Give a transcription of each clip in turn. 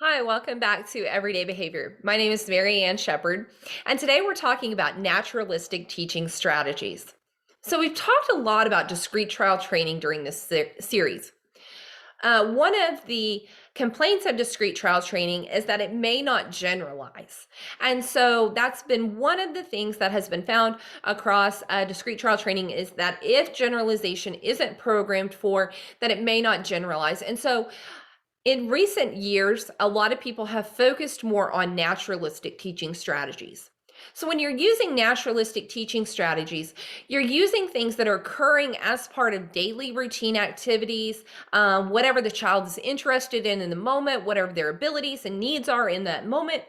Hi, welcome back to Everyday Behavior. My name is Mary Ann Shepard, and today we're talking about naturalistic teaching strategies. So we've talked a lot about discrete trial training during this series. One of the complaints of discrete trial training is that it may not generalize. And so that's been one of the things that has been found across discrete trial training is that if generalization isn't programmed for, that it may not generalize. And so in recent years, a lot of people have focused more on naturalistic teaching strategies. So when you're using naturalistic teaching strategies, you're using things that are occurring as part of daily routine activities, whatever the child is interested in the moment, whatever their abilities and needs are in that moment.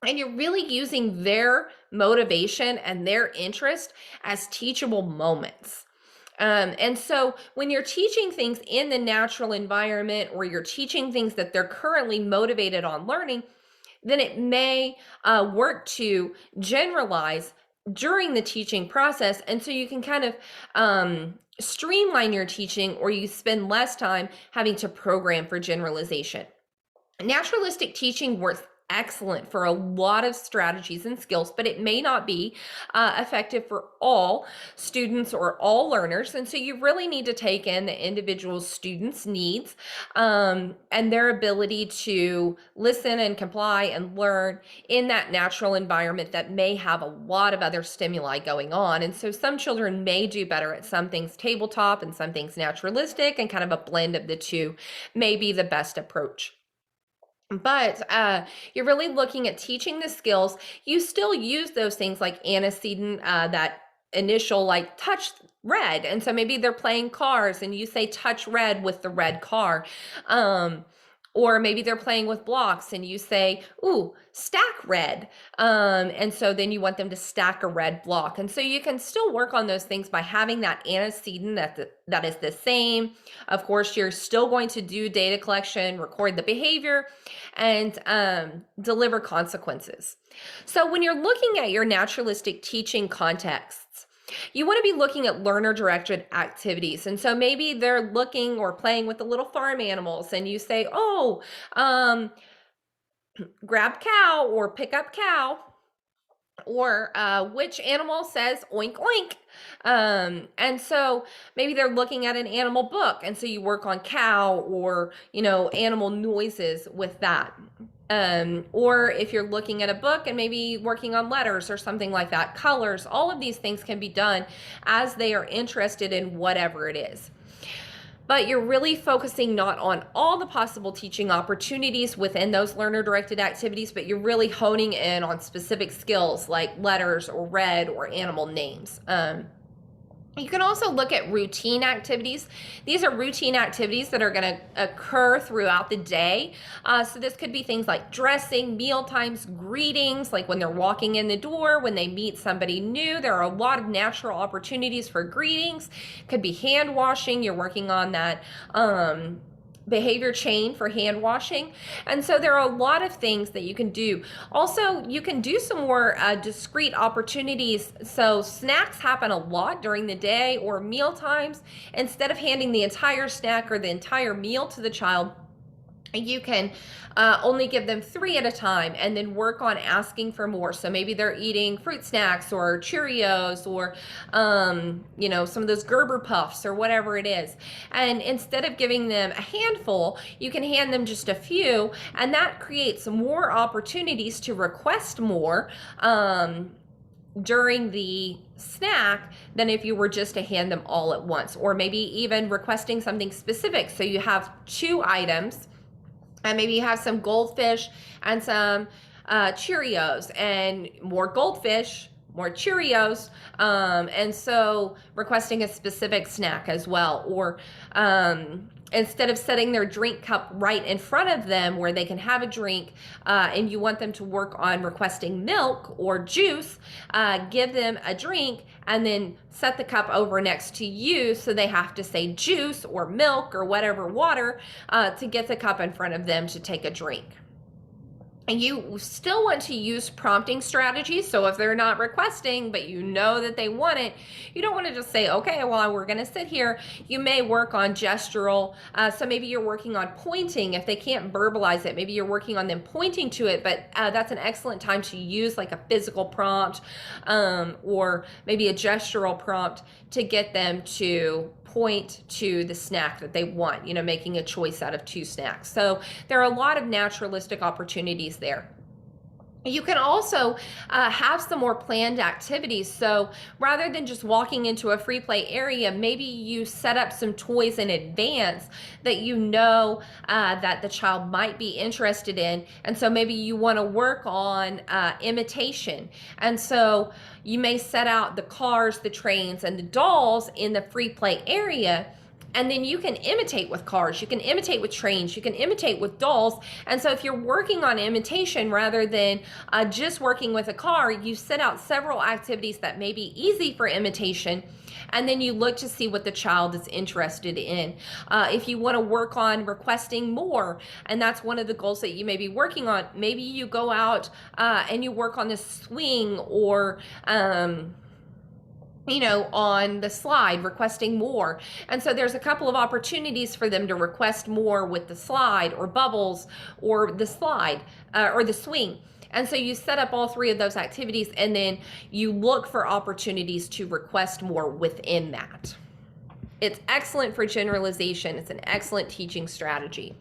And you're really using their motivation and their interest as teachable moments. And so when you're teaching things in the natural environment or you're teaching things that they're currently motivated on learning, then it may work to generalize during the teaching process. And so you can kind of streamline your teaching, or you spend less time having to program for generalization. Naturalistic teaching works excellent for a lot of strategies and skills, but it may not be effective for all students or all learners. And so you really need to take in the individual students' needs and their ability to listen and comply and learn in that natural environment that may have a lot of other stimuli going on. And so some children may do better at some things tabletop and some things naturalistic, and kind of a blend of the two may be the best approach. But you're really looking at teaching the skills. You still use those things like antecedent, that initial like touch red. And so maybe they're playing cars and you say touch red with the red car. Or maybe they're playing with blocks and you say, ooh, stack red. And so then you want them to stack a red block. And so you can still work on those things by having that antecedent that is the same. Of course, you're still going to do data collection, record the behavior, and deliver consequences. So when you're looking at your naturalistic teaching contexts, you want to be looking at learner-directed activities. And so maybe they're looking or playing with the little farm animals, and you say, oh, grab cow or pick up cow, or which animal says oink oink. And so maybe they're looking at an animal book, and so you work on cow or animal noises with that. Or if you're looking at a book and maybe working on letters or something like that, colors, all of these things can be done as they are interested in whatever it is. But you're really focusing not on all the possible teaching opportunities within those learner-directed activities, but you're really honing in on specific skills like letters or red or animal names. You can also look at routine activities. These are routine activities that are going to occur throughout the day. So this could be things like dressing, meal times, greetings, like when they're walking in the door, when they meet somebody new. There are a lot of natural opportunities for greetings. Could be hand washing. You're working on that behavior chain for hand washing. And so there are a lot of things that you can do. Also, you can do some more discrete opportunities. So snacks happen a lot during the day or meal times. Instead of handing the entire snack or the entire meal to the child, you can only give them 3 at a time and then work on asking for more. So maybe they're eating fruit snacks or Cheerios or, some of those Gerber puffs or whatever it is. And instead of giving them a handful, you can hand them just a few, and that creates more opportunities to request more during the snack than if you were just to hand them all at once, or maybe even requesting something specific. So you have 2 items, and maybe you have some goldfish and some Cheerios, and more goldfish, more Cheerios, and so requesting a specific snack as well. Or instead of setting their drink cup right in front of them where they can have a drink, and you want them to work on requesting milk or juice, give them a drink and then set the cup over next to you, so they have to say juice or milk or whatever, water, to get the cup in front of them to take a drink. And you still want to use prompting strategies. So if they're not requesting, but you know that they want it, you don't want to just say, okay, well, we're going to sit here. You may work on gestural. So maybe you're working on pointing. If they can't verbalize it, maybe you're working on them pointing to it, but that's an excellent time to use like a physical prompt or maybe a gestural prompt to get them to point to the snack that they want, you know, making a choice out of 2 snacks. So there are a lot of naturalistic opportunities there. You can also have some more planned activities. So rather than just walking into a free play area, maybe you set up some toys in advance that you know that the child might be interested in. And so maybe you want to work on imitation. And so you may set out the cars, the trains, and the dolls in the free play area. And then you can imitate with cars, you can imitate with trains, you can imitate with dolls. And so if you're working on imitation rather than just working with a car, you set out several activities that may be easy for imitation, and then you look to see what the child is interested in. If you want to work on requesting more, and that's one of the goals that you may be working on, maybe you go out and you work on the swing or you know, on the slide, requesting more. And so there's a couple of opportunities for them to request more with the slide or bubbles or the slide or the swing. And so you set up all 3 of those activities, and then you look for opportunities to request more within that. It's excellent for generalization. It's an excellent teaching strategy.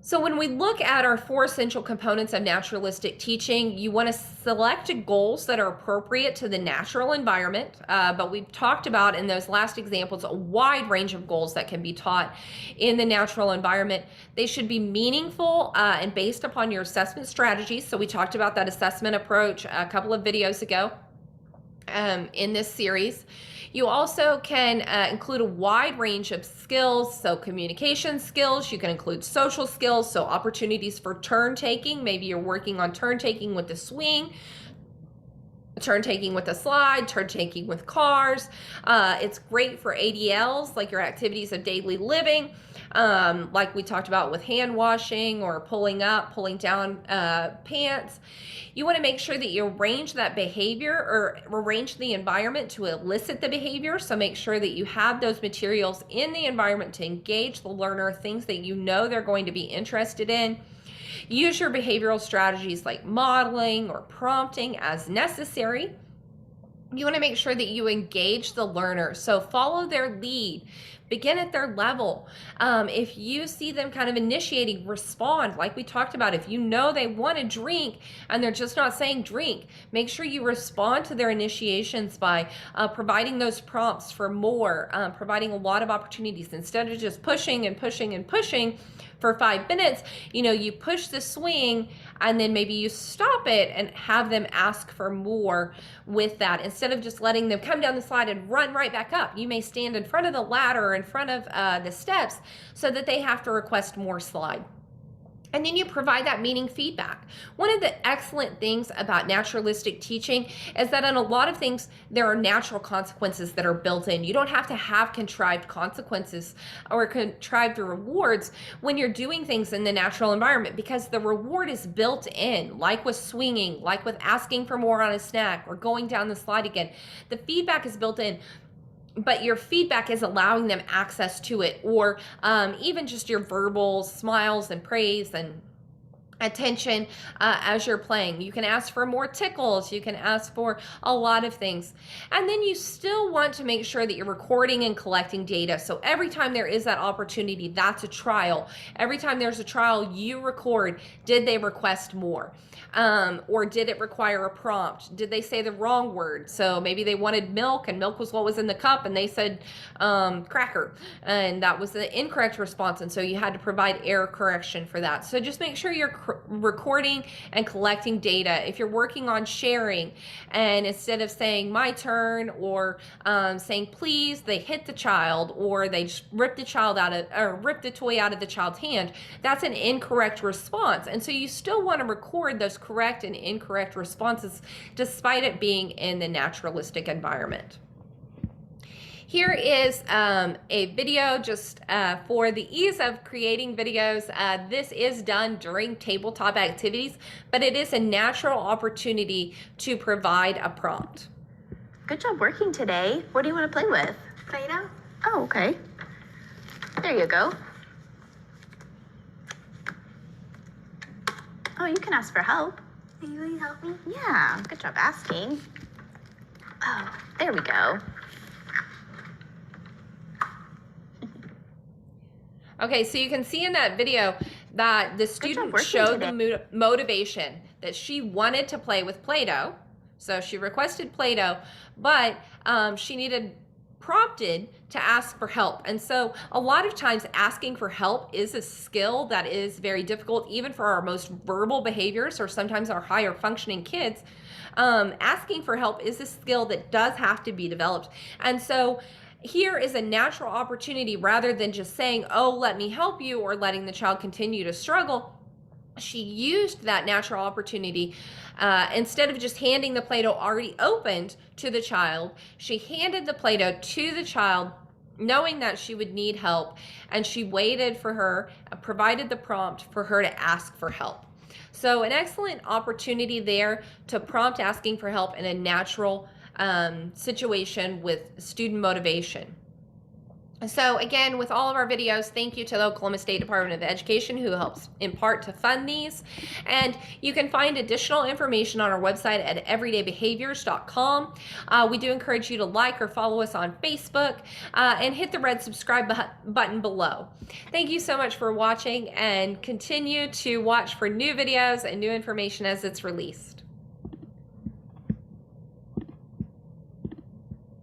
So when we look at our 4 essential components of naturalistic teaching, you want to select goals that are appropriate to the natural environment. But we've talked about in those last examples a wide range of goals that can be taught in the natural environment. They should be meaningful and based upon your assessment strategies. So we talked about that assessment approach a couple of videos ago in this series. You also can include a wide range of skills, so communication skills. You can include social skills, so opportunities for turn taking. Maybe you're working on turn taking with the swing, turn taking with a slide, turn taking with cars. It's great for ADLs, like your activities of daily living, like we talked about with hand washing or pulling up, pulling down pants. You want to make sure that you arrange that behavior or arrange the environment to elicit the behavior. So make sure that you have those materials in the environment to engage the learner, things that you know they're going to be interested in. Use your behavioral strategies like modeling or prompting as necessary. You want to make sure that you engage the learner. So follow their lead. Begin at their level. If you see them kind of initiating, respond. Like we talked about, if you know they want to drink and they're just not saying drink, make sure you respond to their initiations by providing those prompts for more, providing a lot of opportunities. Instead of just pushing and pushing and pushing for 5 minutes, you know, you push the swing and then maybe you stop it and have them ask for more with that. Instead of just letting them come down the slide and run right back up, you may stand in front of the ladder or in front of the steps so that they have to request more slide. And then you provide that meaning feedback. One of the excellent things about naturalistic teaching is that in a lot of things, there are natural consequences that are built in. You don't have to have contrived consequences or contrived rewards when you're doing things in the natural environment, because the reward is built in, like with swinging, like with asking for more on a snack or going down the slide again. The feedback is built in, but your feedback is allowing them access to it, or even just your verbal smiles and praise and attention as you're playing. You can ask for more tickles. You can ask for a lot of things. And then you still want to make sure that you're recording and collecting data. So every time there is that opportunity, that's a trial. Every time there's a trial, you record, did they request more? Or did it require a prompt? Did they say the wrong word? So maybe they wanted milk and milk was what was in the cup and they said cracker, and that was the incorrect response. And so you had to provide error correction for that. So just make sure you're recording and collecting data. If you're working on sharing and instead of saying my turn or saying please, they hit the child or they just rip the child out of, or rip the toy out of the child's hand, that's an incorrect response. And so you still want to record those correct and incorrect responses despite it being in the naturalistic environment. Here is a video just for the ease of creating videos. This is done during tabletop activities, but it is a natural opportunity to provide a prompt. Good job working today. What do you want to play with? Play-Doh. Oh, okay. There you go. Oh, you can ask for help. Are you going to help me? Yeah, good job asking. Oh, there we go. Okay, so you can see in that video that the student showed the motivation that she wanted to play with Play-Doh. So she requested Play-Doh, but she needed prompted to ask for help. And so a lot of times asking for help is a skill that is very difficult, even for our most verbal behaviors or sometimes our higher functioning kids. Asking for help is a skill that does have to be developed. And so here is a natural opportunity, rather than just saying, oh, let me help you, or letting the child continue to struggle. She used that natural opportunity. Instead of just handing the Play-Doh already opened to the child, she handed the Play-Doh to the child, knowing that she would need help, and she waited for her, provided the prompt for her to ask for help. So an excellent opportunity there to prompt asking for help in a natural situation with student motivation. So again, with all of our videos, thank you to the Oklahoma State Department of Education, who helps in part to fund these. And you can find additional information on our website at everydaybehaviors.com. We do encourage you to like or follow us on Facebook and hit the red subscribe button below. Thank you so much for watching, and continue to watch for new videos and new information as it's released.